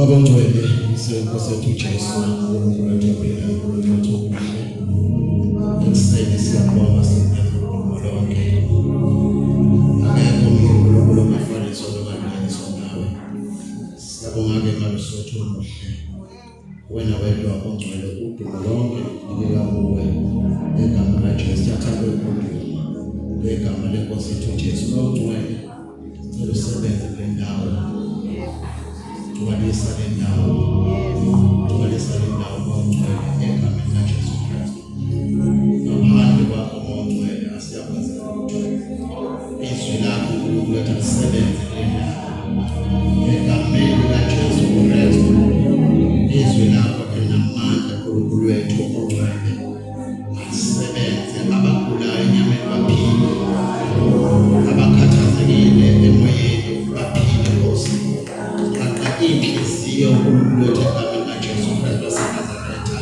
Baba ongcwele, Nkosi yethu Jesu, uNkulunkulu ophila, uNkulunkulu omuhle. Ekuseni siyabonga sibonga lonke. Akekho uNkulunkulu ongafaniswa nokunganiswa nawe. Siyabonga ke malosotho omuhle. Wena wedwa ongcwele udumo lonke likela kuwe. Egama laJesu siyathatha ukuduma. Egama leNkosi yethu Jesu ongcwele. Sicela usebenze kule ndawo. Tuwalisa le ndawo ongcwele egameni laJesu Kristu. Ngaphandle kwakho ongcwele asiyakwazi lutho. Izwi lakho uNkulunkulu lethu lisebenze kule ndawo egameni laJesu Kristu. Izwi lakho linamandla uNkulunkulu wethu ongcwele. Lisebenze abagulayo enyameni baphile, abakhathazekile emoyeni baphile Nkosi. Inhliziyo uNkulunkulu wethu egameni laJesu Kristu waseNazaretha.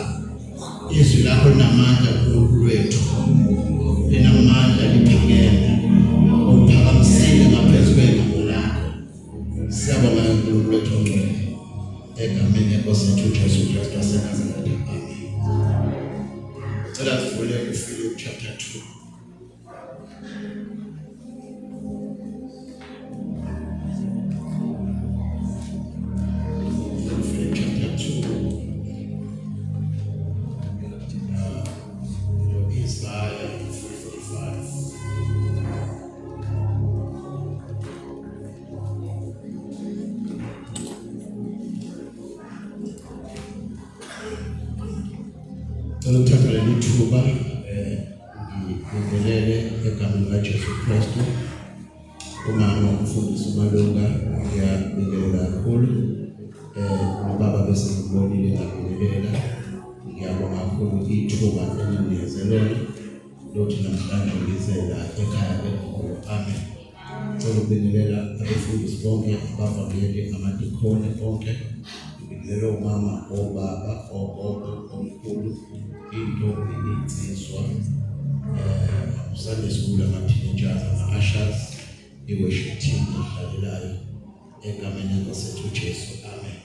Izwi lakho linamandla uNkulunkulu wethu, linamandla liphakeme, uphakamisile ngaphezu kwegama lakho. Siyabonga uNkulunkulu wethu ongcwele egameni leNkosi yethu Jesu Kristu waseNazaretha. Amen. Cela sivule uFilipi chapter 2. Ngithatha leli thuba ngibingelele egameni laJesu Kristu. Umama umfundisi uMalunga ngiyabingelela kakhulu. Ubaba bese ngibonile ngabingelela. Ngiyabonga kakhulu ithuba elinikezele lokuthi namhlanje ngizela ekhaya enkulu. Amen. Ngicela ukubingelela abafundisi bonke, abavangeli, amadikoni bonke. Ngibingelela umama, obaba, ogogo, omkhulu, intombi, insizwa, Sunday school, ama-teenagers, ama-ushers, i-worship team ahlalelayo egameni leNkosi yethu Jesu. Amen.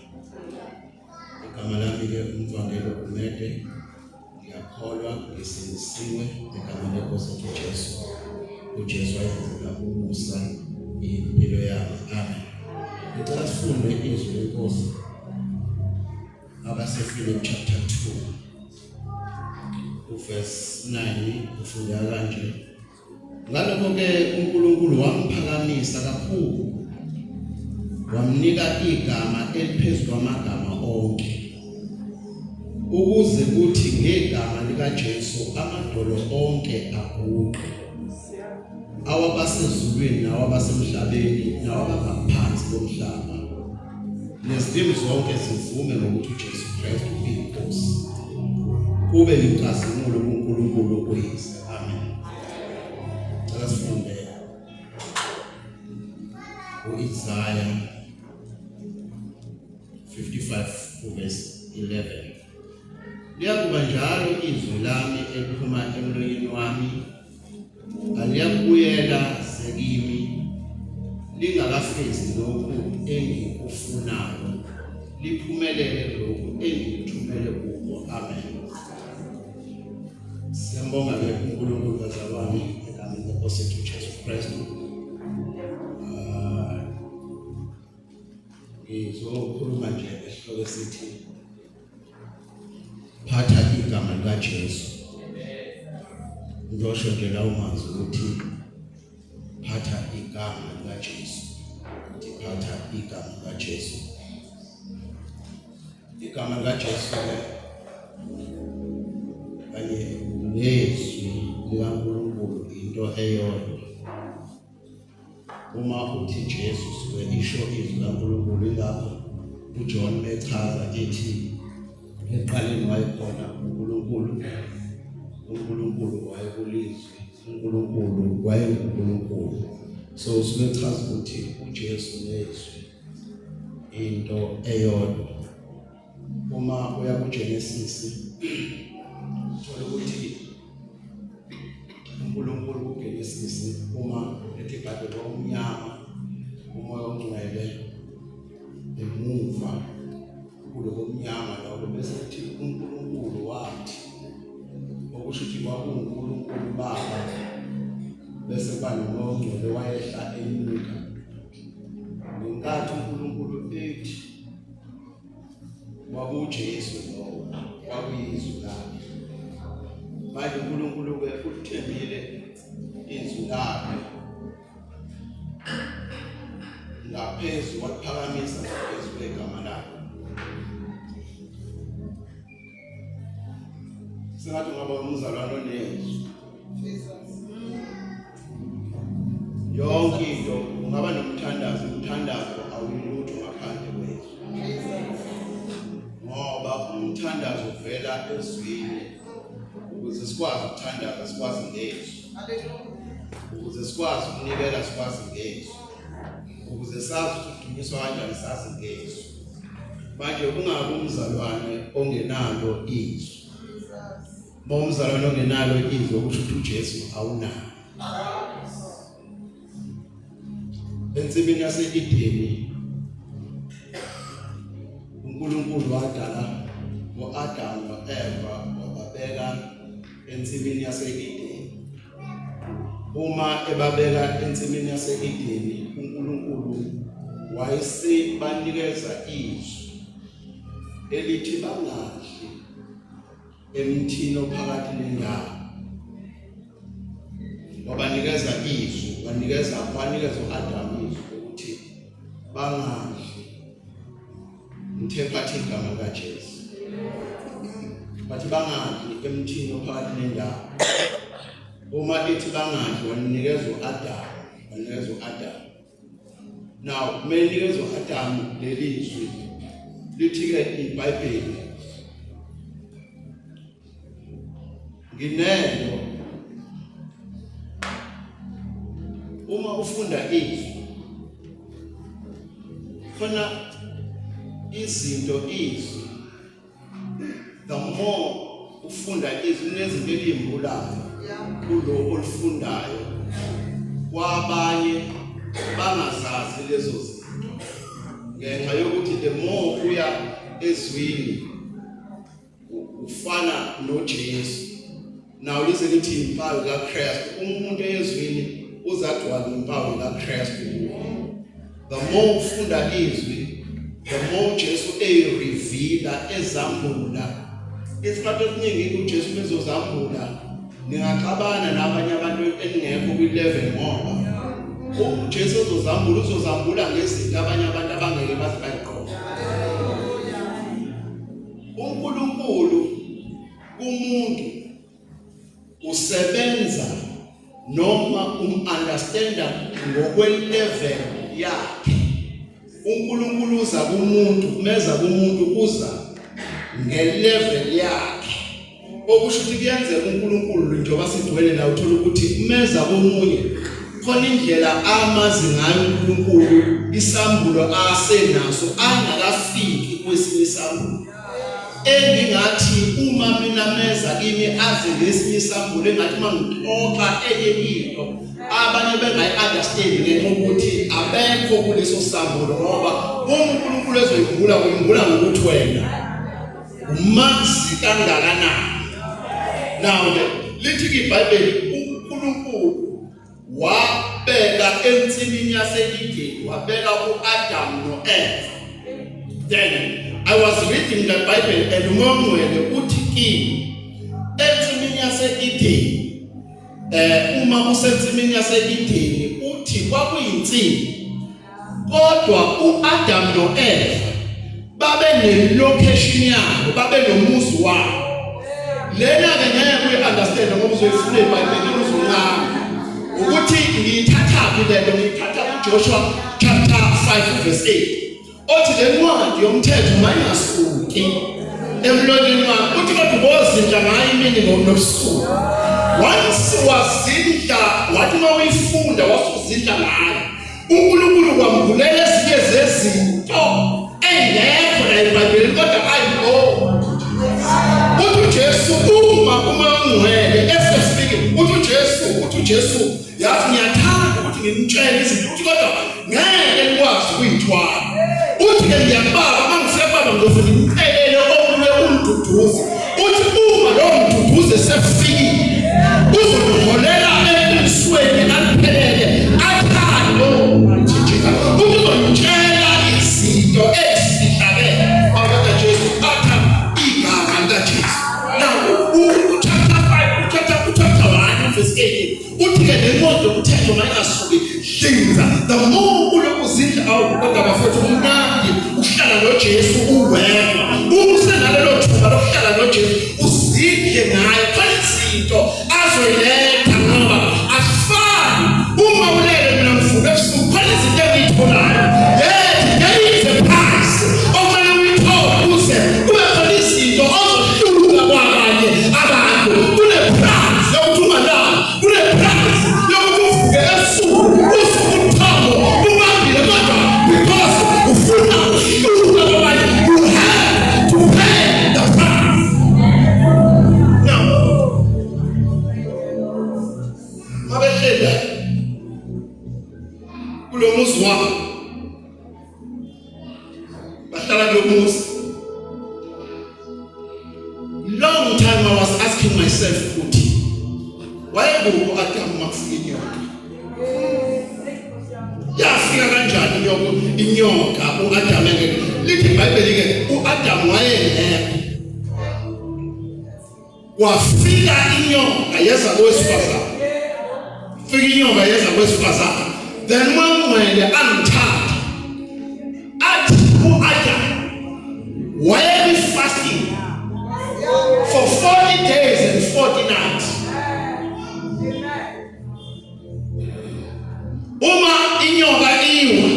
Igama lami-ke umvangelo umede. Ngiyakholwa ngisindisiwe egameni leNkosi yethu Jesu. uJesu wayenzela umusa impilo yami. Amen. Ngicela sifunde izwi leNkosi abaseFilipi chapter 2 verse 9 ufunda kanje. Ngalokho-ke uNkulunkulu wamphakamisa kakhulu, wamnika igama eliphezulu kwamagama onke, ukuze kuthi ngegama likaJesu amadolo onke aguqe, awabasezulwini nawabasemhlabeni nawabangaphansi komhlaba, nezilimi zonke zivume ngokuthi uJesu Kristu uyinkosi. Kube inkazimulo kuNkulunkulu oyise. Amen. Cela sifunde u-Isaiah 55 verse 11. Liyakuba njalo izwi lami eliphuma emlonyeni wami, aliyakubuyela sekimi lingakafezi lokhu engikufunayo, liphumelele lokhu engikuthumele kubo. Amen. Siyambonga ke uNkulunkulu wazalwane egameni leNkosi yethu Jesu Kristu. Ngizokhuluma nje esihloko esithi phatha igama likaJesu. Ngizosho nje lawo mazwi ukuthi phatha igama likaJesu. Phatha igama likaJesu. Igama likaJesu kanye nezwi likaNkulunkulu into eyodwa. Uma uthi Jesu suke isho izwi likaNkulunkulu. Lapho uJohn echaza ethi eqaleni wayekhona uNkulunkulu, uNkulunkulu wayekulizwi, uNkulunkulu wayenguNkulunkulu. So suke echaza ukuthi uJesu nezwi into eyodwa. Uma uya kuGenesis uthola ukuthi uNkulunkulu kuGenesis uma ethi kade omnyama umoya ongcwele emuva uNkulunkulu omnyama lokho bese kuthi uNkulunkulu wathi okusho ukuthi kwakuNkulunkulu Baba bese kuba noNgcwele wayehla enyuka ngenkathi uNkulunkulu ethi kwakuJesu lo kwakuyizwi lakhe manje uNkulunkulu-ke uthembile izwi lakhe ngaphezu wakuphakamisa ngaphezu kwegama lakhe. Singathi ungaba umzalwane onezwi yonke into ungaba nomthandazo, umthandazo awuyilutho ngaphandle kwezwi ngoba umthandazo uvela ezwini ukuze sikwazi ukuthandaza sikwazi ngezwi, ukuze sikwazi ukunikela sikwazi ngezwi, ukuze sazi ukuthi udunyiswa kanjani sazi ngezwi. Manje kungabi umzalwane ongenalo izwi. Umzalwane ongenalo izwi okusho ukuthi uJesu awunalo. Ensimini yase-Edeni uNkulunkulu wadala ngo-Adamu no-Eva wababeka ensimini yase-Edeni. Uma ebabeka ensimini yase-Edeni uNkulunkulu wayesebanikeza izwi elithi bangadli emthini ophakathi nendawo. Wabanikeza izwi, wanikeza u-Adamu izwi ukuthi bangadli. Ngithephathi igama likaJesu. Bathi bangadli emthini ophakathi nendawo. Uma ethi bangadli wanikeza u-Adamu. Now, kumele u-Adamu leli zwi lithi-ke iBhayibheli ngineno uma ufunda izwi khona izinto izwi the more ufunda izwi nezinto elimbulayo kulo olifundayo kwabanye bangazazi lezo zinto ngenxa yokuthi the more uya ezwini ufana noJesu. Now listen lithi impawu kaKristu, umuntu ezwini uzagcwala impawu kaKristu. The more ufunda izwi, the more Jesu reveala ezambula. Isikhathi esiningi uJesu bezozambula ningaqabana nabanye abantu engekho kwi-level ngoba uJesu uzozambula ngezinto abanye abantu abangeke baze bayiqonde. uNkulunkulu kumuntu usebenza noma understanda ngokwe-level yakhe. uNkulunkulu uza kumuntu, meza kumuntu uza nge-level yakhe. Okusho ukuthi kuyenzeka uNkulunkulu njengoba sigcwele la uthola ukuthi meza komunye khona indlela amazi ngayo uNkulunkulu isambulo asenaso angakafiki kwesinye isambulo. Engingathi uma mina meza kimi aze ngesinye isambulo engathi mangixoxa into abanye bengayi-understand ngenxa ukuthi abekho kuleso sambulo ngoba uNkulunkulu ezoyivula ngokuthi wena umazi kangakanani. Now lithi iBhayibheli uNkulunkulu wabeka ensimini yase-Edeni wabeka u-Adamu no-Eva. Then I was reading the Bible and uMngcwele uthi kimi ensimini yase-Edeni uma usensimini yase-Edeni uthi kwakuyinsimbi kodwa u-Adamu no-Eva babe ne-location yabo, babe nomuzi wabo. Lena-ke ngeke uyi-understand ngoba uzoyifuna eBhayibhelini uzoncama ukuthi ngiyithathaphi lento, ngiyithatha kuJoshua chapter 5 verse 8 othi le ncwadi yomthetho mayingasuki emlonyeni wakho uthi kodwa ubozindla ngayo imini nobusuku. Once wazindla wathi uma uyifunda wasuzindla ngayo uNkulunkulu kwamvulela ezinye zezinto engekho la eBhayibhelini kodwa ayibona. Uthi uJesu uMngcwele esefike uthi uJesu yathi ngiyathanda ukuthi ngimtshele izinto uthi kodwa ngeke nikwazi ukuyithwala. Uthi ke ngiyababa mangifika baba ngizofuna kodwa bafethu umnandi uhlala noJesu uwedwa. Usenalelo thuba lokuhlala noJesu uzidle naye khona izinto azoyiletha ngoba asifani. Uma ulele mina ngivuka ebusuku khona izinto engiyitholayo. There is a price okumele uyithole ukuze kube khona izinto ozohluka kwabanye abantu. Kune price yokuthi ungalali, kune price yokuthi uvuke ebusuku usumthamo ubambile kodwa because ufuna ukuhluka kwabanye you have to pay the price. Now mabehlela kulo muzi wami bahlala kulo muzi. Long time I was asking myself ukuthi wayebukho Adam makufika inyoka. Yafika kanjani inyoka uAdam ngeke lithi iBhayibheli ke uAdam wayengekho. Wafika inyoka yeza kowesifazane. Fika inyoka yeza kowesifazane. Then wamwele angithatha. Athi uAdam wayebi fasting for 40 days and 40 nights. Uma inyoka iwa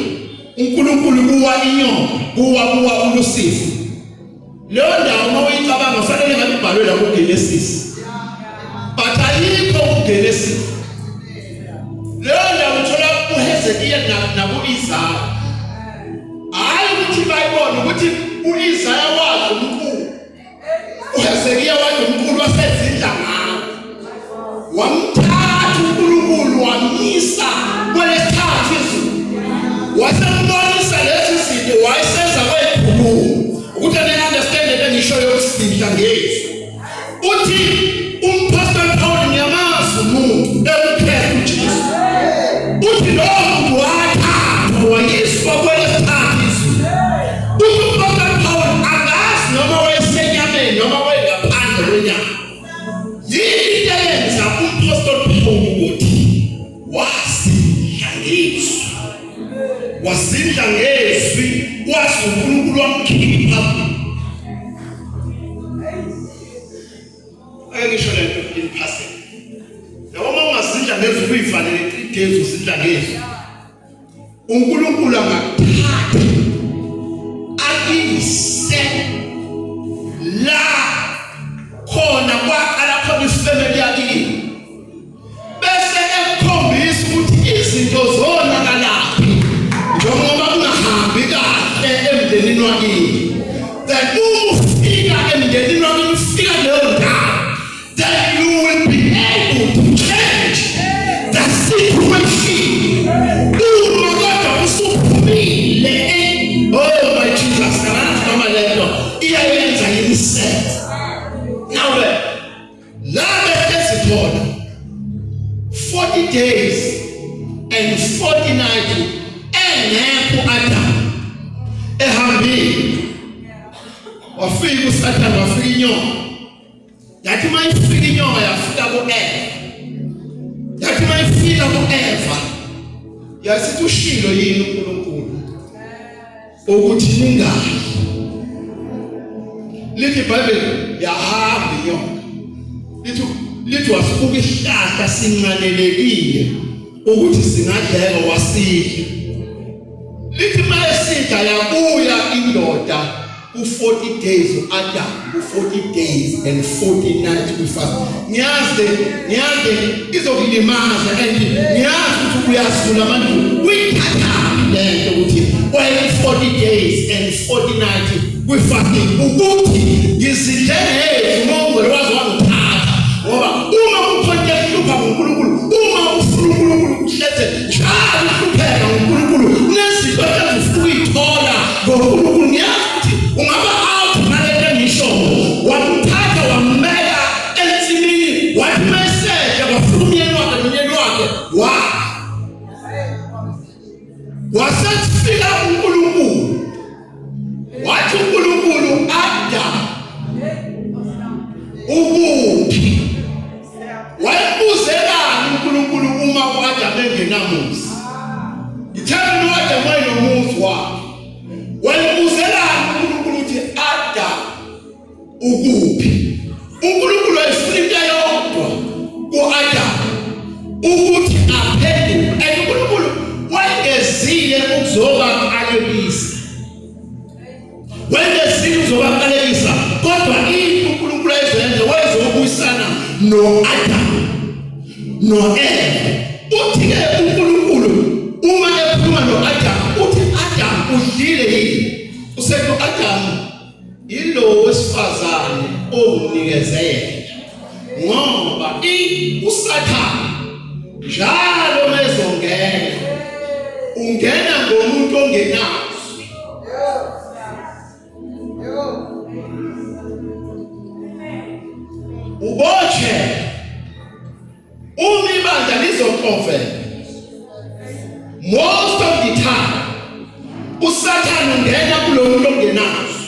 uNkulunkulu kuwa inyoka kuwa uLucifer. Leyo ndawo mawuyicabanga kufanele ngabhalwe la kuGenesis. But ayikho kuGenesis. Leyo ndawo uthola uHezekiya nakuIsaya. Hayi ukuthi bayibona ukuthi uIsaya wazi umkhulu. uHezekiya wathi umkhulu wasezindla ngawo. Wamthatha uNkulunkulu wamisa kwelesithathu izulu. Wasembonisa lezi zinto wayesenza kwekhulumo. Ukuthi understand that ngisho yokusidla ngezwi. Uthi umpastor Paul nyamazi umuntu ekuphethe uJesu. Uthi lo muntu wathatha wayiswa kwelesithathu izulu. Uthi umpastor Paul akazi noma wayesenyameni noma wayengaphandle kwenyama. Yini eyenza umpastor Paul ukuthi wasidla ngezwi wazi uNkulunkulu wamkhipha. Ngisho lento in passing. Noma ungasidla ngezwi kuyifanele 3 days usidla ngezwi. uNkulunkulu angakuthatha akise la khona kwaqala khona ifamily yakini. Bese ekukhombisa ukuthi izinto zonakalaphi njengoba ungahambi kahle emndenini wakini. Then ufika emndenini wakini ufika leyo ndawo. Then you will be able to change the situation. Uma kodwa usuphumile. Oh my Jesus, kanama lento iyayenza yiniset. Now la besizithola 40 days and 40 nights engekho Adam ehambile. Wafika uSathane wafika inyoka. Yathi mayifika inyoka yafika kuEva. Yathi mayifika kuEva yasithi ushilo yini uNkulunkulu ukuthi ningayi. Lithi iBhayibheli yahamba inyoka. Lithi wasibuka isihlahla sinqanelekile ukuthi singadleka wasidla. Lithi mayesidla yabuya indoda ku40 days uAdam ku40 days and 40 nights kufast. Ngiyazi izokulimaza and ngiyazi ukuthi uyasula manje uyithatha lento ukuthi why 40 days and 40 nights kufasting ukuthi ngizidlele ngomngcwele wazi wangithatha. Ngoba uma uphonye hlupha ngoNkulunkulu, uma ufuna uNkulunkulu kuhlethe njalo kuphela ngoNkulunkulu nezinto ezifuna uyithola ngoNkulunkulu. Ngiyazi ukuthi ungaba out nalento ngisho wamthatha wambeka ensimini wathi message wafuna umyeni wakhe wasefika uNkulunkulu wathi uNkulunkulu Adam ukuphi. uNkulunkulu wayefuna into eyodwa ku-Adamu ukuthi aphendule. And uNkulunkulu wayengezile ukuzobakalekisa. Wayengezile ukuzobakalekisa, kodwa into uNkulunkulu ayezenza wayezobuyisana no-Adamu no-Eva. Uthi-ke uNkulunkulu uma ekhuluma no-Adamu uthi, Adamu udlile yini? Usethi u-Adamu yilo wesifazane omnikeze yena, ngoba uSathane njalo mezongena ungena ngomuntu ongenazo. Ubotshe uma ibandla lizoprofeta, most of the time uSathane ungena kulo muntu ongenazo.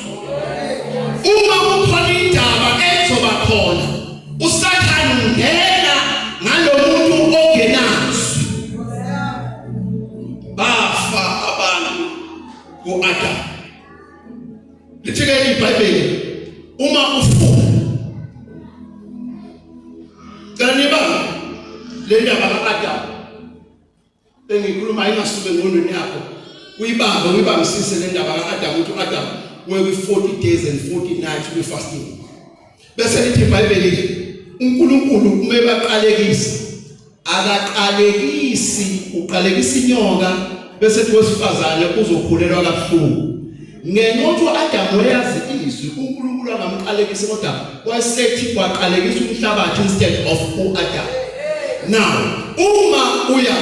Uma kukhona indaba ezoba khona, uSathane ungena ngalo muntu ongenazo. Bafa abantu ku-Adamu. Lithi-ke iBhayibheli uma ufuna kanibanga le ndaba ka-Adamu engikhuluma ingasuke engqondweni yakho, uyibambisise le ndaba ka-Adamu ukuthi u-Adamu were 40 days and 40 nights we fasting. Bese lithi iBhayibheli uNkulunkulu uma baqalekisa akaqalekisi, uqalekisa inyoka bese kuthi wesifazane uzokhulelwa kabuhlungu. Ngenothi uAdamu wayazi izwi uNkulunkulu angamqalekisi, kodwa wayesethi kwaqalekisa umhlabathi instead of uAdamu. Now uma uya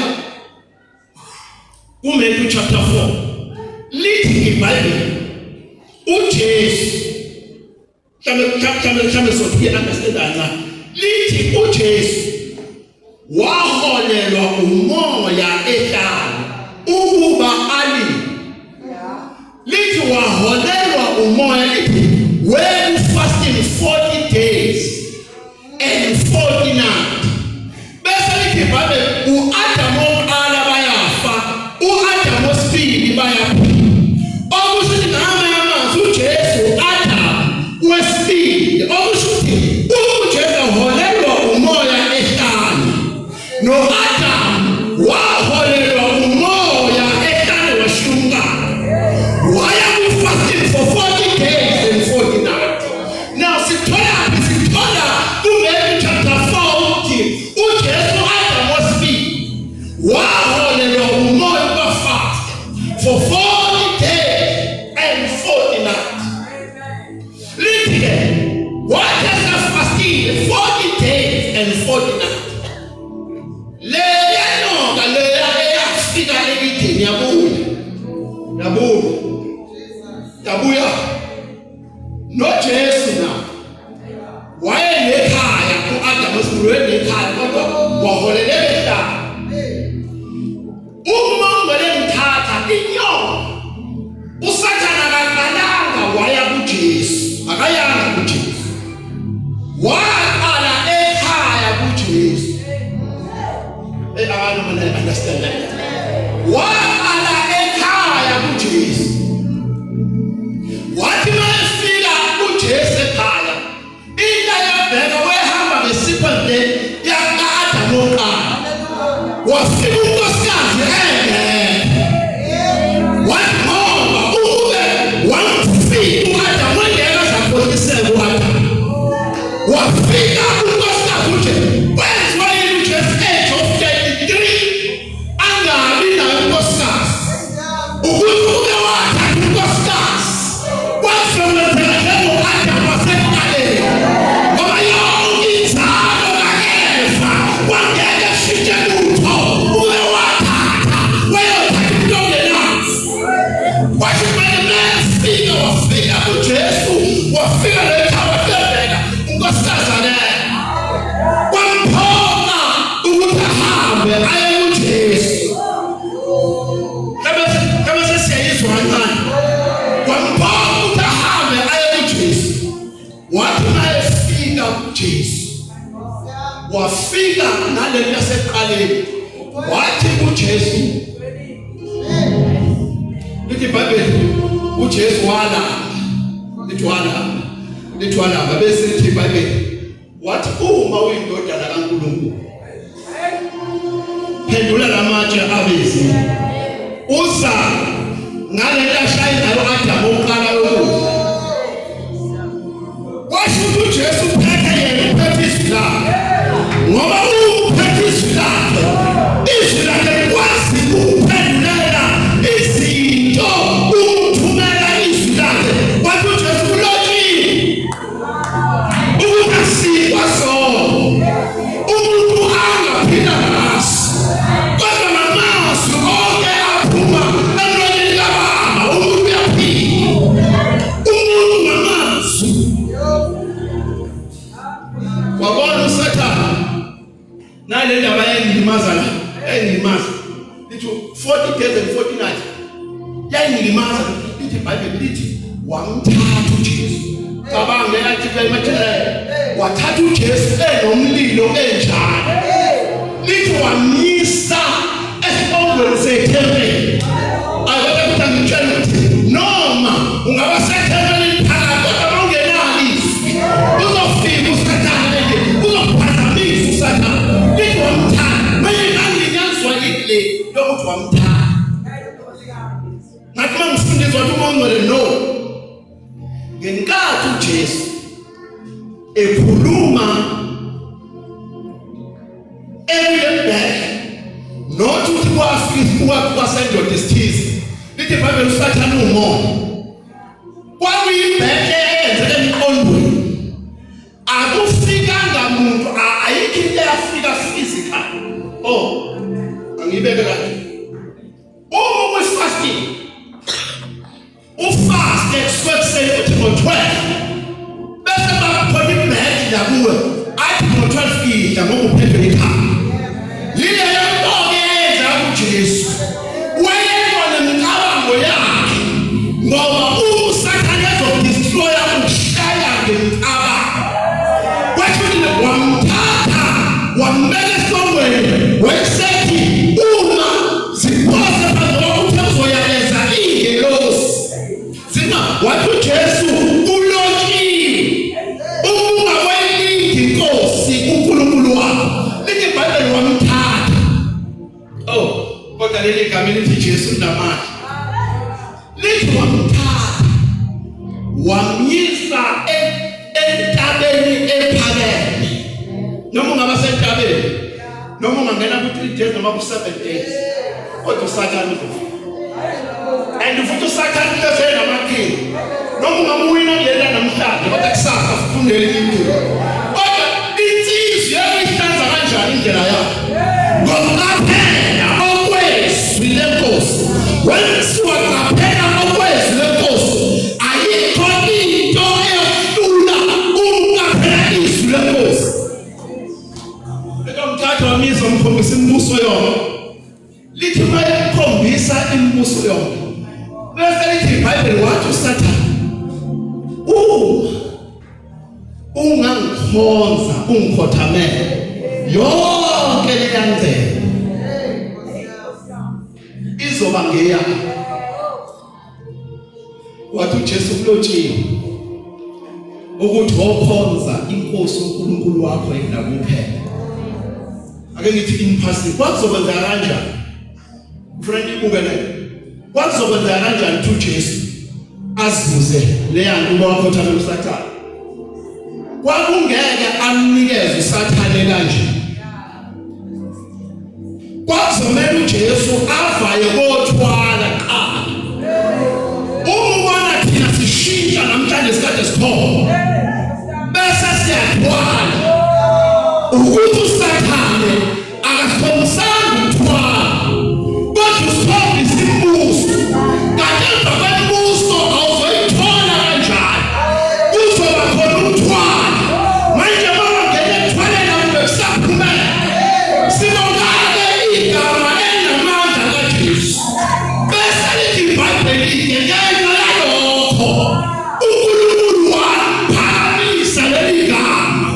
kuMatthew chapter 4 lithi iBhayibheli uJesu mhlawumbe sothi understand lithi uJesu waholelwa umoya ehlala ukuba ali. Lithi waholelwa umoya, lithi when fasting 40 days and 40 nights. Bese lithi iBhayibheli uAdamu oqala bayafa, uAdamu wesibili bayaphila. Okusho ngama yamazwi uJesu Adamu wesibili, okusho ukuthi uJesu waholelwa umoya ehlala, no-Adamu waholelwa umoya ehlala washunga. Why are we fasting for 40 days and 40 nights? Now sithola kuMatthew chapter 4 uthi uJesu Adamu wesibili waholelwa umoya ubafast for 40 days and 40 nights. Lithi-ke wathatha fasting 40 days and 40 nights. Leya nyoka leya eyafika ekithini yabuya noJesu na wayenekhaya ku-Adamu wesibili, wayenekhaya kodwa waholela ehlala. Uma ungelemthatha inyoka, uSathane akaqalanga waya kuJesu, akayanga kuJesu, waqala ekhaya kuJesu. Abantu mana understand that. Waqala ekhaya kuJesu. Wathi mayefika uJesu ekhaya, into yabheka wayehamba ngesipande yaka-Adamu oqala. Wafika unkosikazi engekho. Wathi ngoba ukube wamfika uAdamu engeke azakholiseke uAdamu. Wafika unkosikazi uthi wenziwa yini uJesu age of 33 angabi nayo unkosikazi, ukuthi ube wathatha unkosikazi wafemezela njengo-Adamu wasekuqaleni, ngoba yonke inzalo ka-Eva wangeke kushintshe lutho, ube wathatha wayothatha umuntu ongenazo. Wathi mefika wafika kuJesu, wafika lekhaya wafebeka unkosikazi akekho, kwamphoqa ukuthi ahambe aye kuJesu. Kama sesiyayizwa kancane, kwamphoqa ukuthi ahambe aye kuJesu. Wathi mayefika kuJesu, wafika nalento yasekuqaleni, wathi kuJesu, lithi iBhayibheli uJesu walamba, lithi walamba. lithwalanga bese lithi iBhayibheli wathi uma uyindodana kaNkulunkulu phendula lamatshe abezi uza ngale ntashaya ngayo Adamu oqala lokudla washo ukuthi uJesu uphethe yena uphethe izwi lakhe ngoba uphethe izwi lakhe izwi lakhe kwazi ukuphendulela izinto ukuthumela izwi lakhe wathi uJesu ulotshile ukusikwa sona umuntu angaphila ngaso kodwa ngamazwi onke aphuma emlonyeni kaBaba umuntu uyaphila umuntu ngamazwi wabona uSathane nale ndaba yayilimaza la yayilimaza lithi 40 days and 40 nights yayilimaza lithi iBhayibheli lithi wamthatha uJesu cabanga yathi eMathele wathatha uJesu enomlilo enjalo lithi wamisa esibongweni sethempeli ayabona ngitshela ukuthi noma ungaba sethempeli phakathi kodwa ungenalo izwi uzofika uSathane uzophazamisa uSathane lithi wamthatha manje ngiyanswa ile lokuthi wamthatha ngathi mangifundiswa ukuthi uMongcwele no ngenkathi uJesu ekhuluma ebheke nothi uthi kwafika kwasendoda isithize lithi iBhayibheli uSathane umoya kwakuyibheke eyenzeke emqondweni akufikanga muntu ayikho into yafika physical angibeke kanje uma fasting ufast expects ukuthi ngo-12 bese bakhona ibheke la kuwe athi ngo-12 idla ngoba uphethwe ikhaya lile nto eyenza uJesu wayebona imicabango yakhe ngoba uSathane ezodestroya ukushaya ngemicabango wathi wamthatha wambeka esongweni wesethi uma ziphose phambi ukuthi uzoyaleza ingelosi wathi uJesu ulotshile ungakwelingi inkosi uNkulunkulu wakho lithi iBhayibheli wamthatha kodwa leli gama lithi Jesu ndamandla lithi wamthatha wamyisa entabeni ephakeme noma ungaba sentabeni noma ungangena ku3 days noma ku7 days kodwa uSathane and futhi uSathane lezena amakhini noma ungamuwina lena namhlanje kodwa kusasa sifundele impilo kodwa insizwe yayihlanza kanjani indlela yakho ngokuqaphela okwezwi lenkosi wenziwa qaphela okwezwi lenkosi ayikho into eyohlula ukuqaphela izwi lenkosi lekamthatha wamisa umkhombisa imibuso yonke lithi mayekhombisa imibuso yonke bese lithi iBhayibheli wathi uSathane ungangikhonza ungikhothamele yonke leyandlela izoba ngeyakho wathi uJesu kulotshile ukuthi wokhonza inkosi uNkulunkulu wakho yena kuphela ake ngithi impasi kwakuzokwenza kanjani friend ibukele kwakuzokwenza kanjani ukuthi uJesu azivuze leyanto wakhothana uSathane kwakungeke amnikeze uSathane kanje kwakuzomela uJesu avaye kothwala qala umubona thina sishintsha namhlanje sikade sikhona bese siyathwala ukuthi uSathane akasibongisanga ukuthwala kodwa usibonisa imibuso kanti emva kwemibuso awuzoyithola kanjani kuzoba khona ukuthwala manje mawangena ekuthwaleni akube kusaphumela sibongake igama elinamandla kaJesu bese lithi iBhayibheli ngenxa yalokho uNkulunkulu waphakamisa leli gama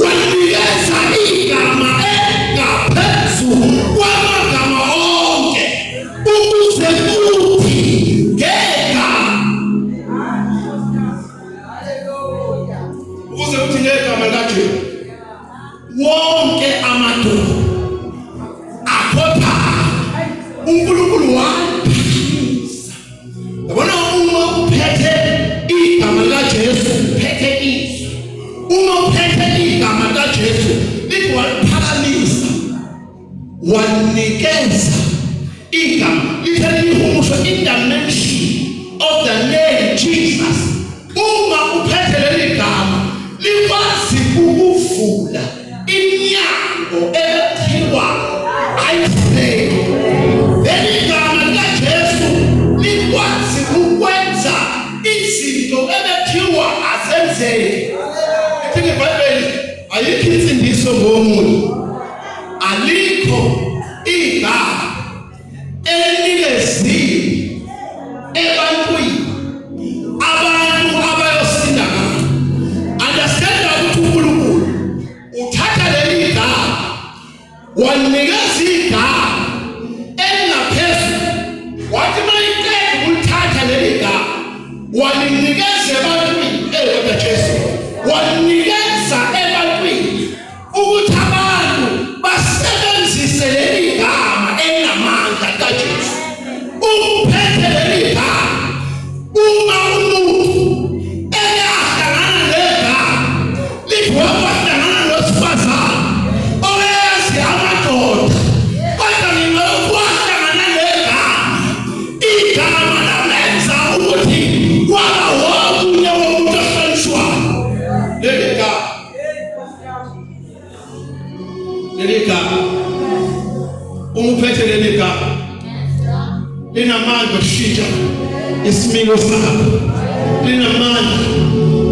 wanikeza igama engaphezulu manje wonke amadoda akhopha uNkulunkulu waphisa. Yabona uma uphethe igama likaJesu uphethe izwi. Uma uphethe igama likaJesu likwaphakamisa wanikeza igama literally umusho in the mention of the name Jesus. Uma uphethe leli gama likwazi ukuvula iminyango ethiwa ayisibeke. Leli gama likaJesu likwazi ukwenza izinto ethiwa azenzeke. Ithi iBhayibheli ayikho insindiso ngomunye, alikho igama elinikezile ebantwini abantu abayosinda ngalo. Understand ukuthi uNkulunkulu uthatha leli gama wanikeza igama elingaphezulu, wathi mayiqeda ukulithatha leli gama walinikeza ebantwini elikaJesu, wanikeza ebantwini ukuthi abantu basebenzise leli gama elinamandla kaJesu. Uphethe leli gama, uma umuntu eyahlangana negama lithi wahlangana nosifazane owayazi amadoda, kodwa ngingokwahlangana negama, igama lamenza ukuthi waba womunye womuntu ohlonishwayo. Leli gama uphethe leli gama linamandla okushintsha isimilo sakho, linamandla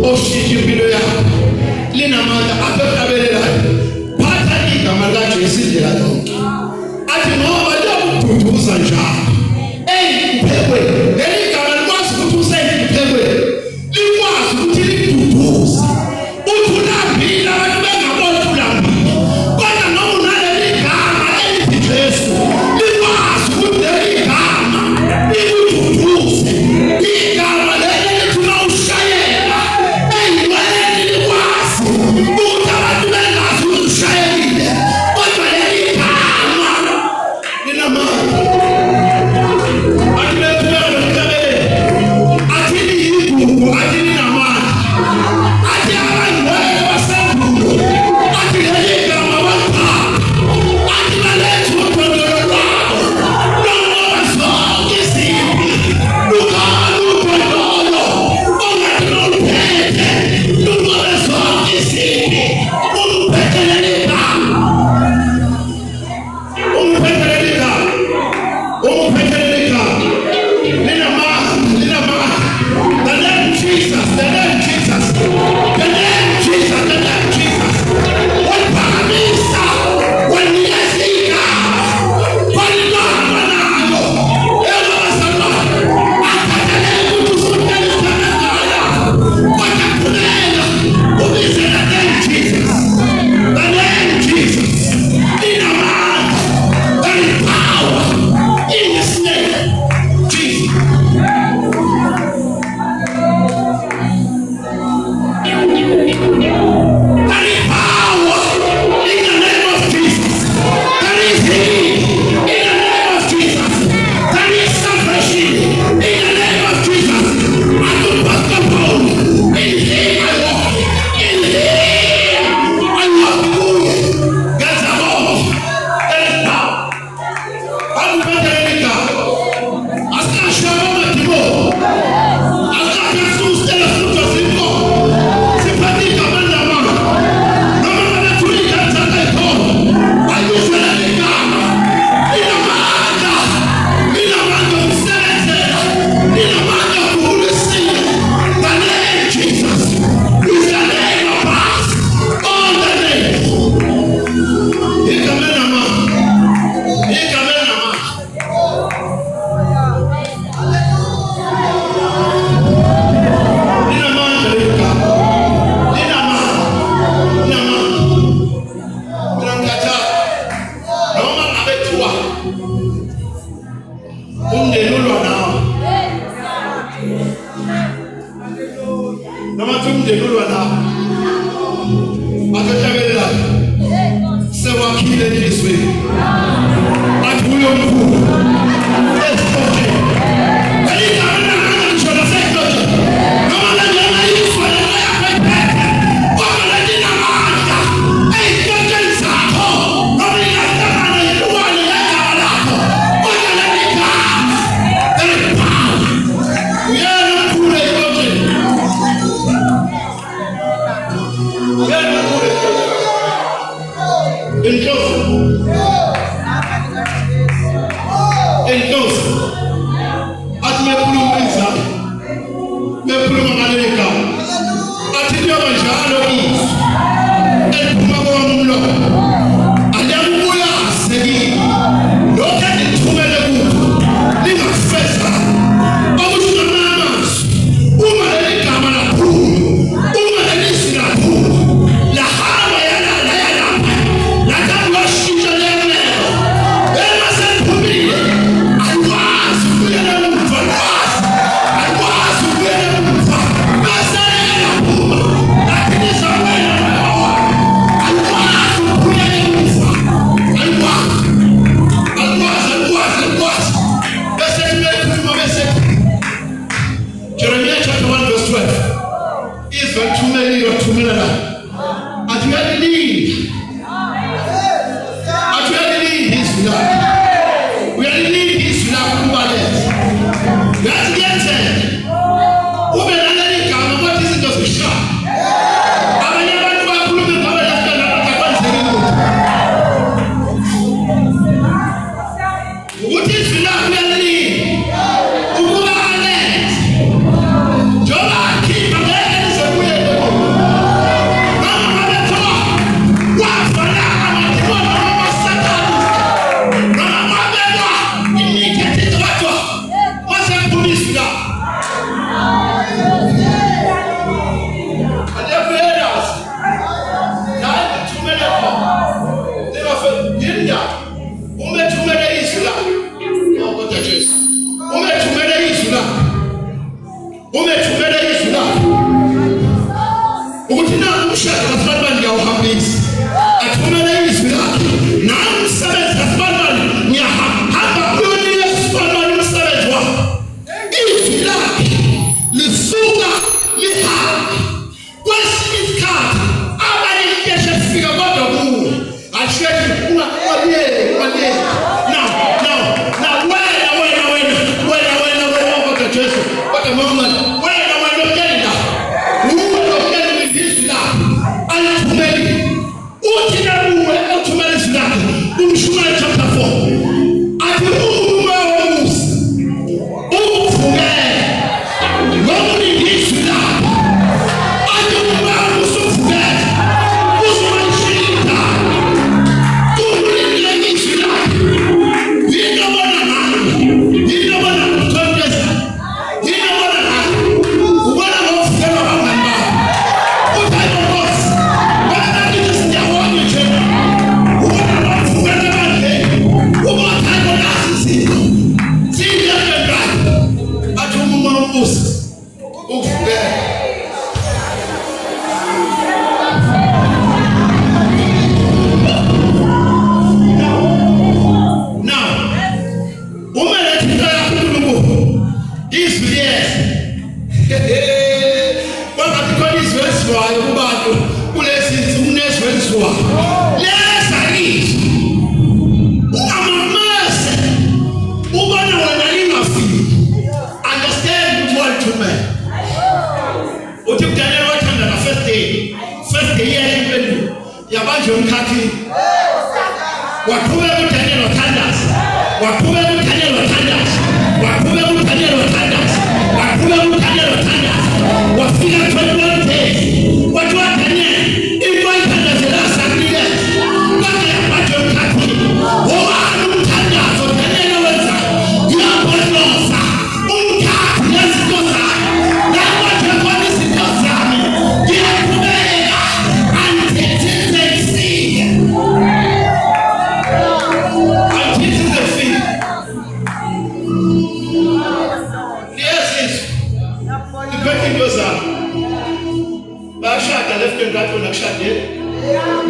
okushintsha impilo yakho, linamandla aphakabelelayo. Phatha igama likaJesu indlela yonke. Athi ngoba liyakududuza njalo emphekweni. Leli gama likwazi ukuthi usemphekweni, likwazi ukuthi likududuze. Uthi ulambile abantu bengaboni ulambile, kodwa noma unaleli gama elithi Jesu likwazi ukuthi leli gama likududuze. Igama leli lithi mawushayela ey'nqoleni likwazi ukuthi abantu bengazi ukuthi ushayelile, kodwa leli gama linamandla. Athi bethuleka emhlabeni, athi liyigugu, athi linamandla, athi abangcwele basendulo, athi leli gama balithatha, athi balethe udondolo lwabo longoba zonke izimpi. Lukhona udondolo ongathi noluphethe lungobe zonke izimpi. Umphethe leli gama, umphethe leli gama, umphethe leli gama linamandla, linamandla. The name Jesus, the name Jesus, the name Jesus, the name Jesus. Waliphakamisa wanikeza igama, waligama nalo engabazalwane. Akhathalele ukuthi usudala isithandazana, kodwa khuleka ubize the name Jesus. The name Jesus linamandla. There is power in His name, Jesus. There is power in the name of Jesus. There is healing in the name of Jesus. There is salvation in the name of Jesus. I don't pass the phone. In Him I walk. In Him I walk. Get the ball. There is power. I'm better than the God. I can't show you my people. I can't Jesus tell us to just go. Simply come and down. No matter to the dance at the door. I use the God. In a man of sense. In a man of honesty. The name Jesus is the name above all the names. He come in a man. He come in a man. Atajabelela. Sewakile this way. Atuyo mkuu. Estoke. Kalika ana nishona sekoje. Kama nani Yesu anataka kwenda. Wala jina maana. Estoke zako. Kama yata ana yua ni yaka alako. Wala nika. Epa. Uyana kule yote. Uyana kule yote. Entonces, hazme promesa, me prometo, a ti te voy a dar el prometo, allá voy a seguir, lo que tú me le gusta, ni la festa, vamos a más, una de la cámara, una de la la java ya la Jeremiah chapter 1 verse 12. If too many or too many, as you had need his love. We had need his love. We had to get there. Women are letting come. What is it of the shop? I never do a proof of our left and what is love? We had need.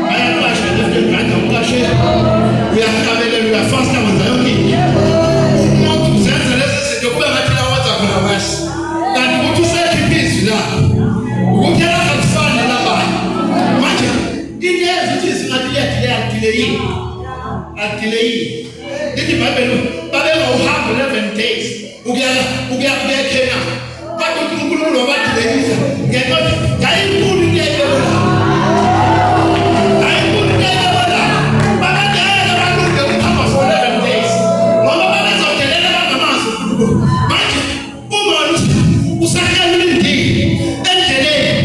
Bayaqasha left right uqashe uyaqabelela uyafasta wenza yonke into. Umuntu uzenza lezi zinto kube ngathi lawenza khona wasi. Kanti ukuthi usekhipha izwi lakho. Ukuthi akufani nabanye. Manje into ezithi singadileyini. Adelay. Lithi iBhayibheli babeka uhambo 11 days. Ukuya Kenya. Bathi uNkulunkulu wabadeleyisa. Ngento yayinkulu into eyayibona. Hayinkulu into eyayibona. Babadela balunge ukuhamba for 11 days. Ngoba babezodelela bangamazi uNkulunkulu. Manje uma usakhala indini endleleni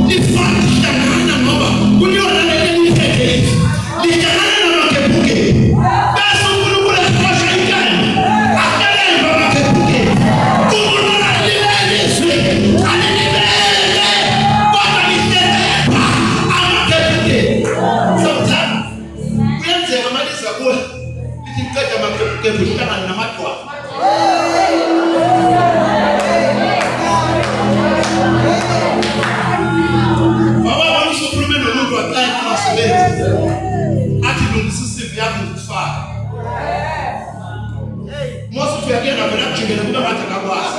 lifana hlangana ngoba kuyona le eliphethe. Lihlangana namakebuke. Bese uNkulunkulu esibasha inkani. Akalele namakebuke. UNkulunkulu alilelizwe. Alilibele. Kodwa lihleleka amakebuke. Sometimes kuyenzeka malisa kuwe. Lithi qeda amakebuke lihlangana namadwa. Athi lungisisivi yakho ukufaka. Mose uyakena vela kujikela kuba ngathi akakwazi.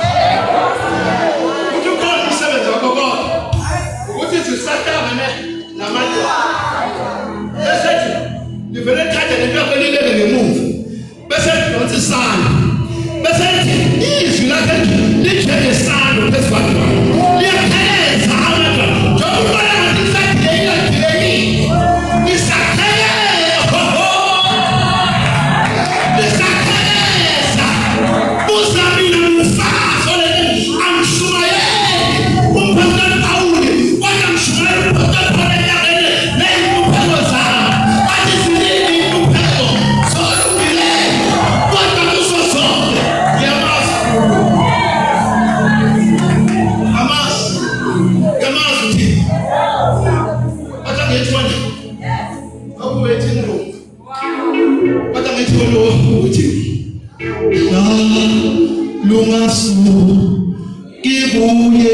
Uthi ukhona umsebenzi wakho kodwa. Ukuthi sisahlangane namadwa. Bese livele thatha lento yakho lilele ngemuva. Bese lidonsa isandla. Bese izwi lakhe lijele isandla phezu kwakho. Liyakheleza amadwa. Njengoba ngathi sakheleyini. Lungasu ibuye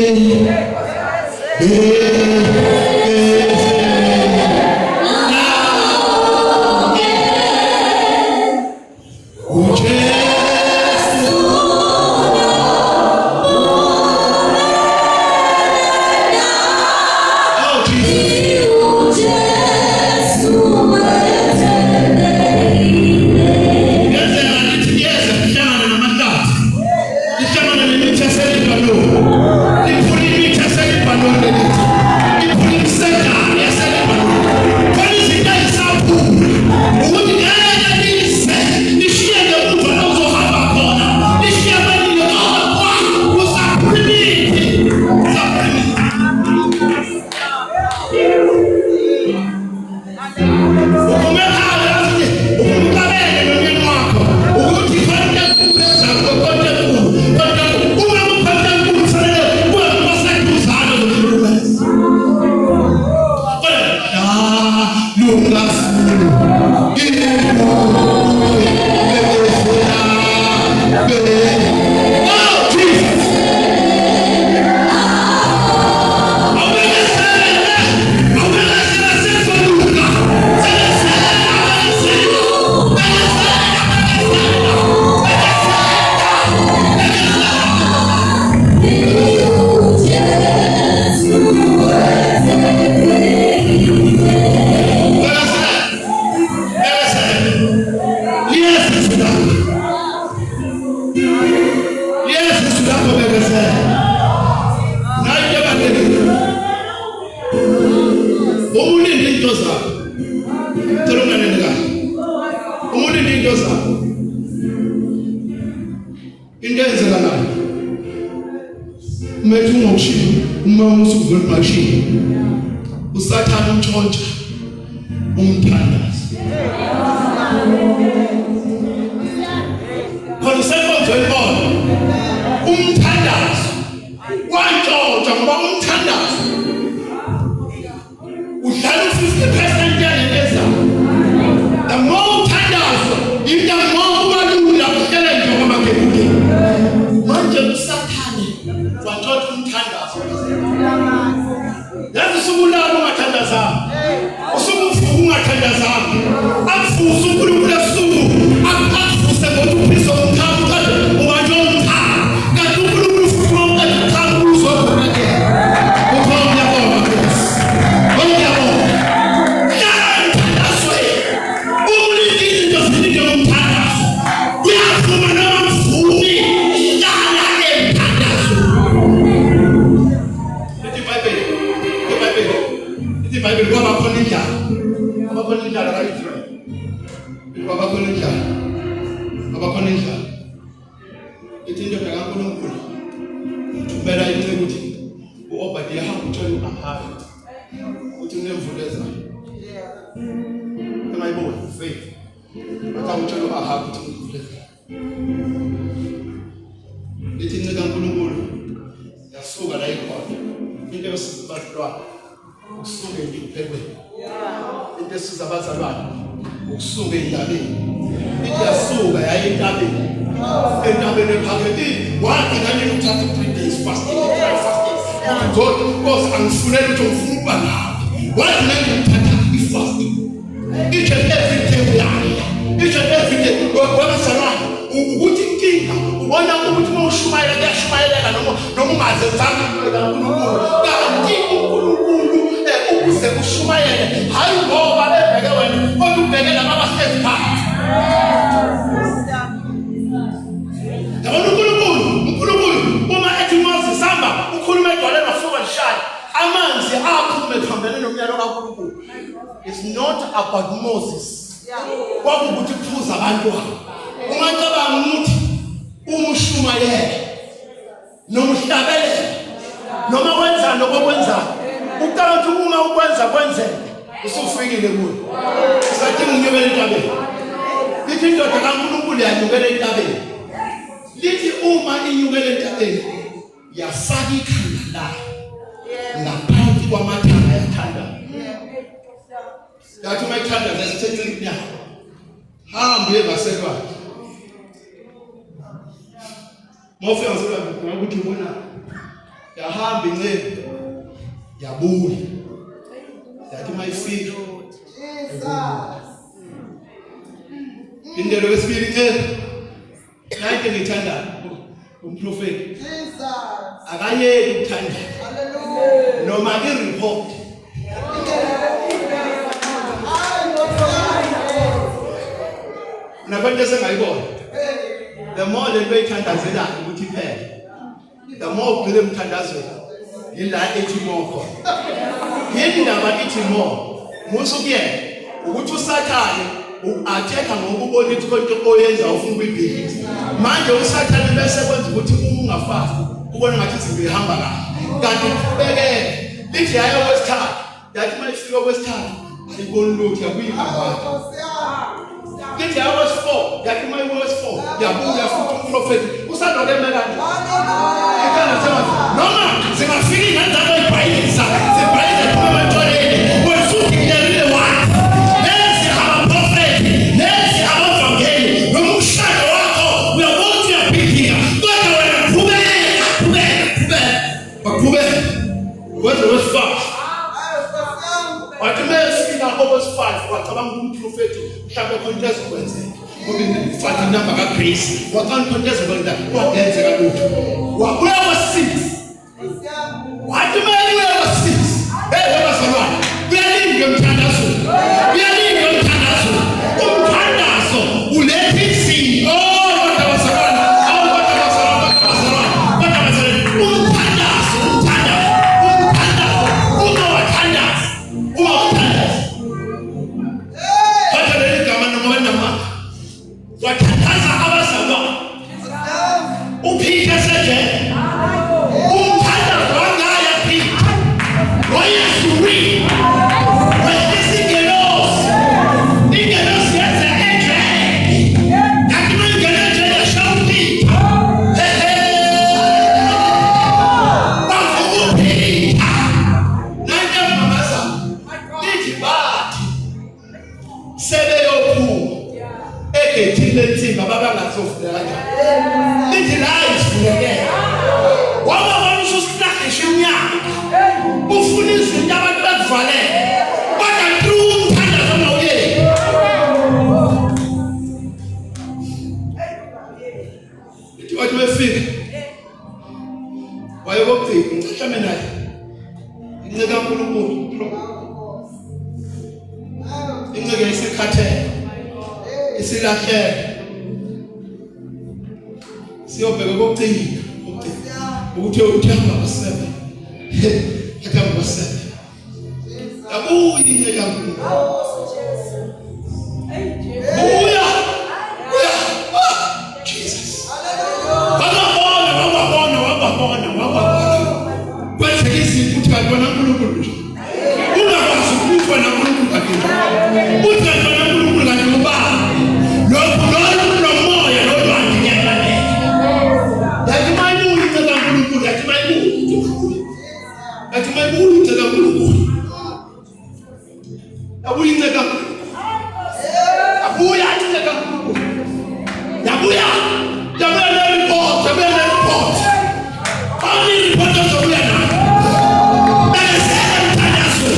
usathana untshontsha umthandazo. Khona sekonzo ikhona umthandazo wantshontsha ngoba umthandazo udlala 50% yalento ezayo. The more umthandazo the more ubalula kuhlela nje ngamakebuke. Manje usathane wantshontsha umthandazo. Yazi sukulala ungathanda ungathandazanga. Usuke uvuka ungathandazanga. Akuvusa uNkulunkulu ebusuku. Akuvuse ngoba uPhiso umkhaya uqede ubanjwe umkhaya. Kanti uNkulunkulu futhi wonke umkhaya uzobona ke. Ukhona yabona. Oyabona. Yathandazwe. Umlindi into futhi umthandazo. Uyavuma noma mvumi. Yala emthandazo. Bible kwaba khona indlala. Abakhona indlala kaIsrael. Abakhona indlala. Abakhona indlala. Ithi into kaNkulunkulu. Kumele ayithe ukuthi uObadiah hamba uthola uAhabi. Uthi unemvula ezayo. Ungayibona faith. Bathi uthola uAhabi uthi unemvula ezayo. Ithi into kaNkulunkulu yasuka la ikhona. Into yosibahlwa ukusuka endibhekweni. Into esiza abazalwane ukusuka endabeni. Into yasuka yayentabeni. Entabeni ephakeme wathi kanye uthatha 3 days fasting, 3 fasting. God angifunela ukuthi ngifuna ukuba nawe. Wathi nami ngithatha ifasting. Each and every day uyayo. Each and every day wabazalwane ukuthi inkinga ubona ukuthi mawushumayela kuyashumayeleka noma ungazenzanga kaNkulunkulu. Kanti uNkulunkulu ukuze kushumayele hayi ngoba ebheke wena kodwa ubheke laba abahlezi phansi. Yabona uNkulunkulu uma ethi Moses hamba ukhuluma edwaleni wasuka lishaya amanzi aphume phambene nomyalo kaNkulunkulu. It's not about Moses. Kwakuthi kuphuza abantwana. Ungacabanga ukuthi umushumayele noma uhlabelele noma wenza lokwenza uqala ukuthi uma ukwenza kwenzeke usufikile kuyo. Sathi ngiyobela entabeni. Lithi indoda kaNkulunkulu yanyukela entabeni. Lithi uma inyukela entabeni yafaka ikhanda layo ngaphansi kwamathanga yathanda. Yathi uma ithanda nesithethe inyama. Hambe ngasekwakhe. Mofika ngasekwakhe ukuthi ubona yahamba incebe yabuya. Yathi mayifika indelo yesibili ke naye ngithanda umprofeti akayeki ukuthanda noma ireport nabantu esengayibona the more le beyithandazela ukuthi iphele the more ugcile emthandazweni ila ethi more indaba ithi more musukuyena ukuthi usathane uatheka ngokubona ukuthi konke oyenza ufuna ukuyibhekisa manje usathane bese kwenza ukuthi ungafasi ubone ngathi izinto zihamba kahle kanti ubeke lithi yayo kwesithathu yathi mayifika kwesithathu ayiboni lokhu yakuyihamba lithi yayo kwesi4 yathi mayikwesi4 yabuya futhi umprofeti usadole mekanje ikhala sema noma singafika ingane ayibhayile sibhayile kuma matoleni wefuthi ngiyalile wathi lezi abaprofeti lezi abavangeli nomshado wakho uyabona uyabhikira kodwa wena qhubeka wenze wesi5 wathi mesifika kwesi5 wacabanga umprofeti mhlawumbe khona ezokwenzeka ngoba ngifaka inamba kaGrace wacabanga khona ezokwenzeka kwenzeka lutho wabuya kwesi6 wathi manje kwesi6 bazalwane uyalinga umthandazo umthandazo uletha izinto kodwa bazalwane wathandaza abazalwane uPeter seje umthandazo wangaya Peter wayesu wesingelos yenza eje yakima ingeneje yashawuti bavuka Peter nanje mamaza lithi bathi sebeyophuma egethile insimbi ababangazofunda lithi la isivuleke waba wona ususihlahisha inyanga ufuna izinto abantu bazivalele Ingeke isikhathele. Isilahlele. Siyobheka kokucina. Ukuthi uthamba basebe. Uthamba basebe. Yabuya inyeka kakhulu. Buya. Jesus. Wababona. Kwenza izinto uthi kanti wena uNkulunkulu nje. Ungakwazi ukuthi wena uNkulunkulu kanti. Uthi kanti wena uNkulunkulu kanti ubaba. Lokho moya lolwandle ngiyabona. Yathi mayibuli incela uNkulunkulu, yathi mayibuli incela uNkulunkulu. Yabuya incela Abuya incela Yabuya report. Only report ozobuya nayo. Bese mthandazo.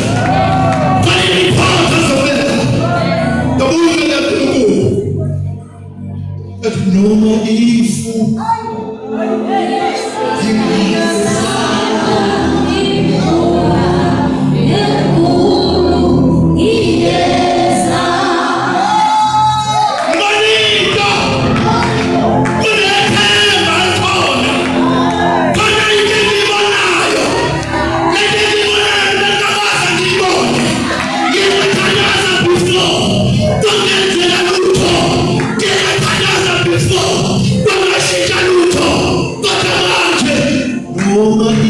Only report ozobuya. Yabuya uNkulunkulu. Ethi noma ifu. Oh,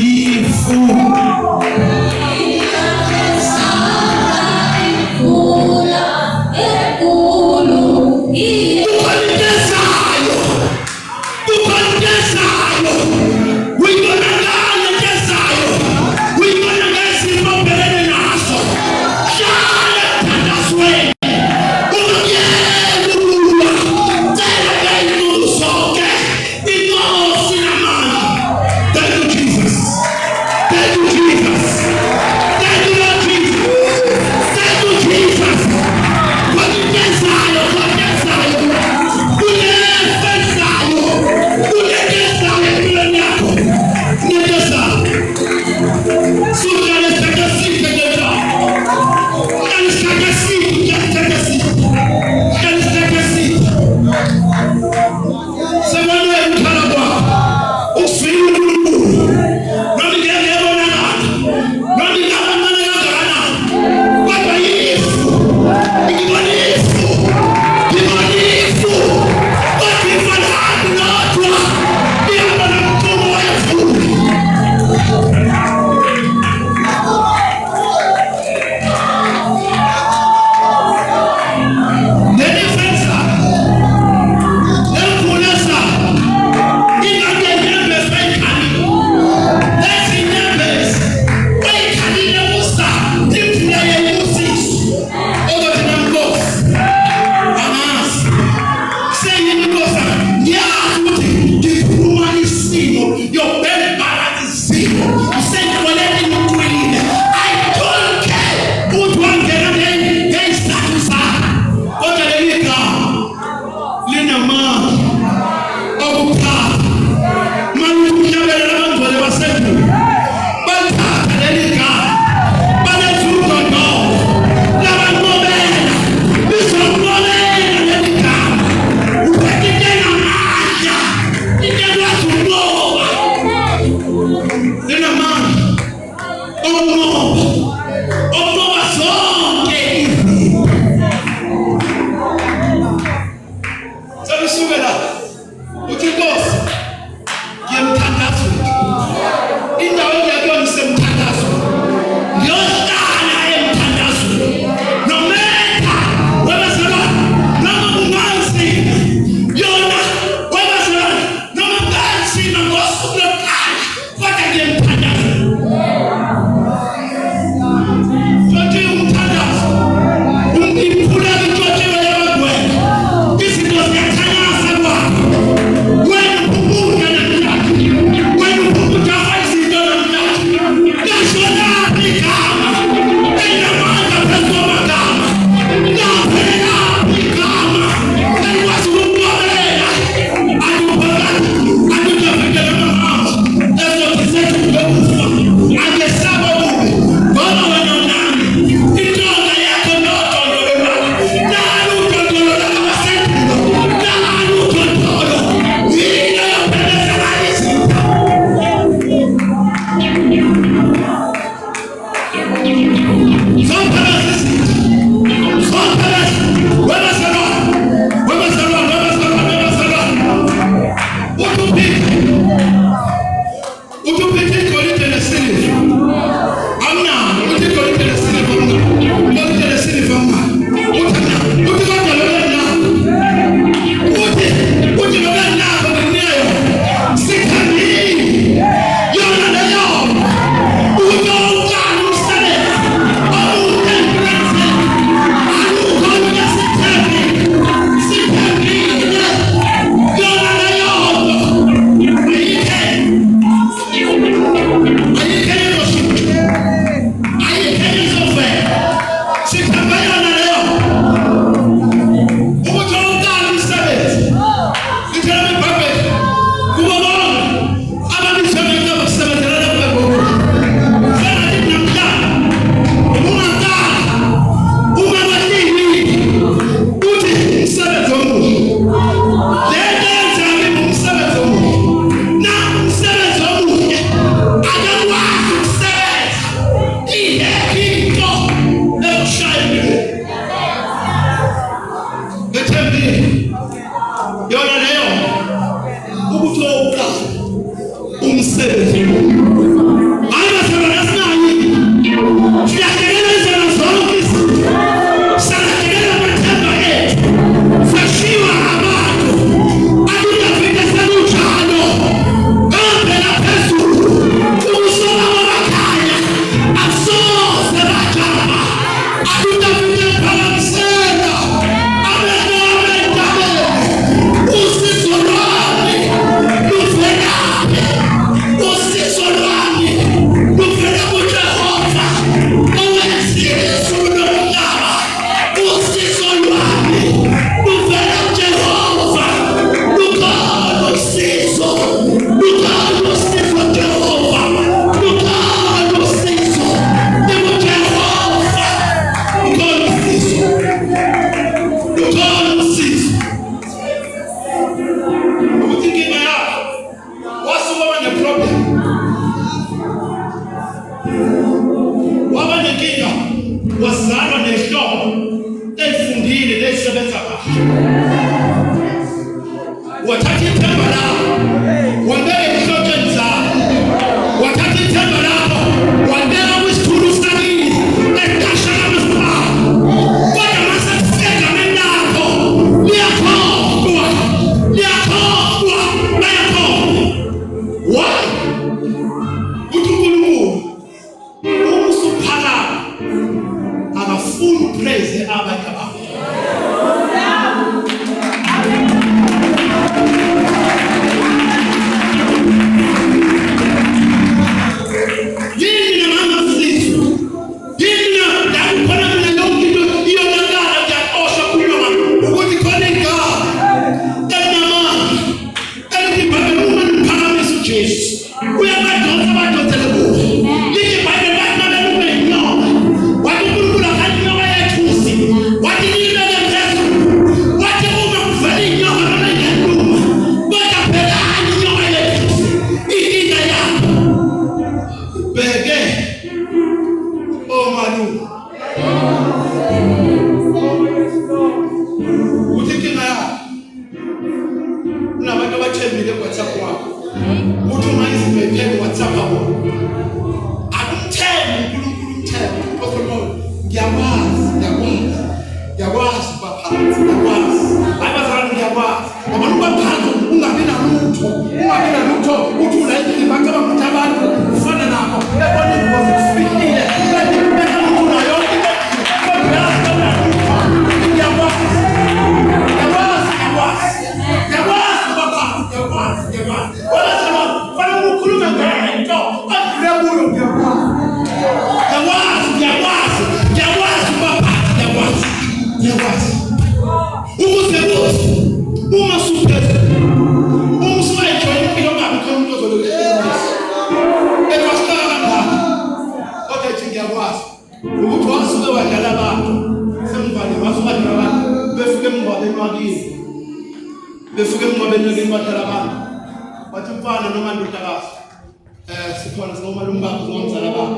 sikhona sinomalumba ngomzala baba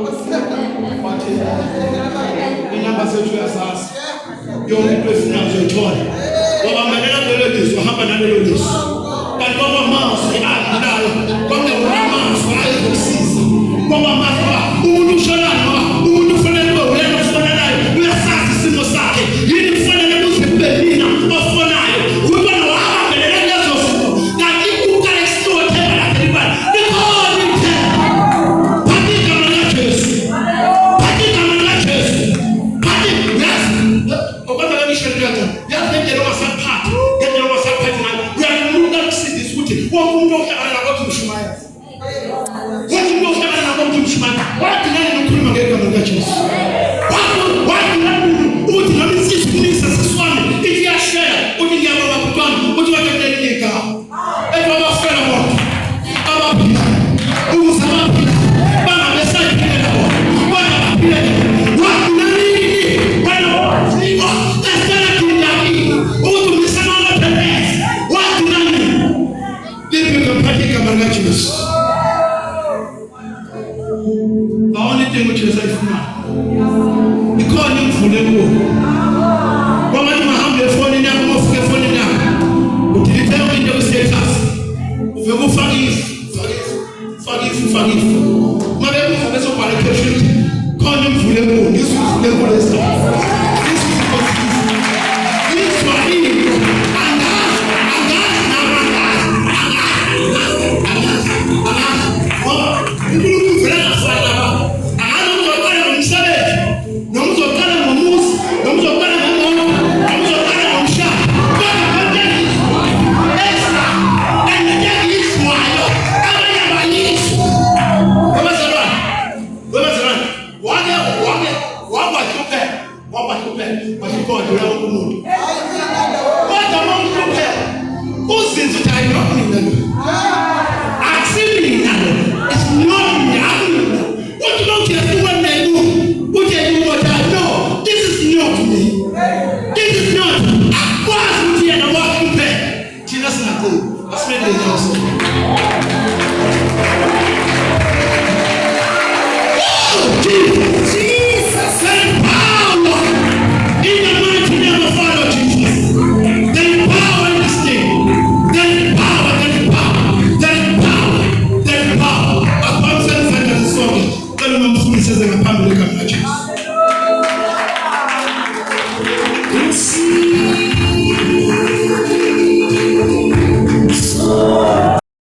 bathi inamba zethu yasazi yonke into efuna uzoyithola ngoba manela lelo lizwi uhamba nalelo lizwi kanti ngoba amazwi adlulayo konke kunamazwi ayokusiza ngoba amazwi umuntu ushonana umuntu ufanele ube wena ofonanayo uyasazi isimo sakhe yini kufanele kuze nina ofonayo ubona wahambelela lezo zinto kanti ukukala isitothe lakhe libani likhona ithemba phakika manje Jesu phakika manje Jesu phakika yes obona ngisho ndoda yasengena wasaphatha ngene wasaphatha manje uyamuka kusidisa ukuthi wonke umuntu ohlangana nathi umshumayela wonke umuntu ohlangana nathi umshumayela wathi nani nokhuluma ngegama lika Jesu wathi nani uthi nami sisifunisa siswami ithi yashaya uthi ngiyababa bantwana uthi wathethele igama ebabafela bonke abaphila ukusabaphila bangabesaphila bona baphila wathi nani wena siwa esela kindaki uthi misamala phelele wathi nani liphika phakika manga Jesu awone into Jesu ayifuna ikhona imvulo kuwo ngoba mahambe efonini yakho mofike efonini yakho udelete into ku-status uveke ufake mabe kuvuke sobhala caption khona imvulo kuwo ngizivule kuwo lesa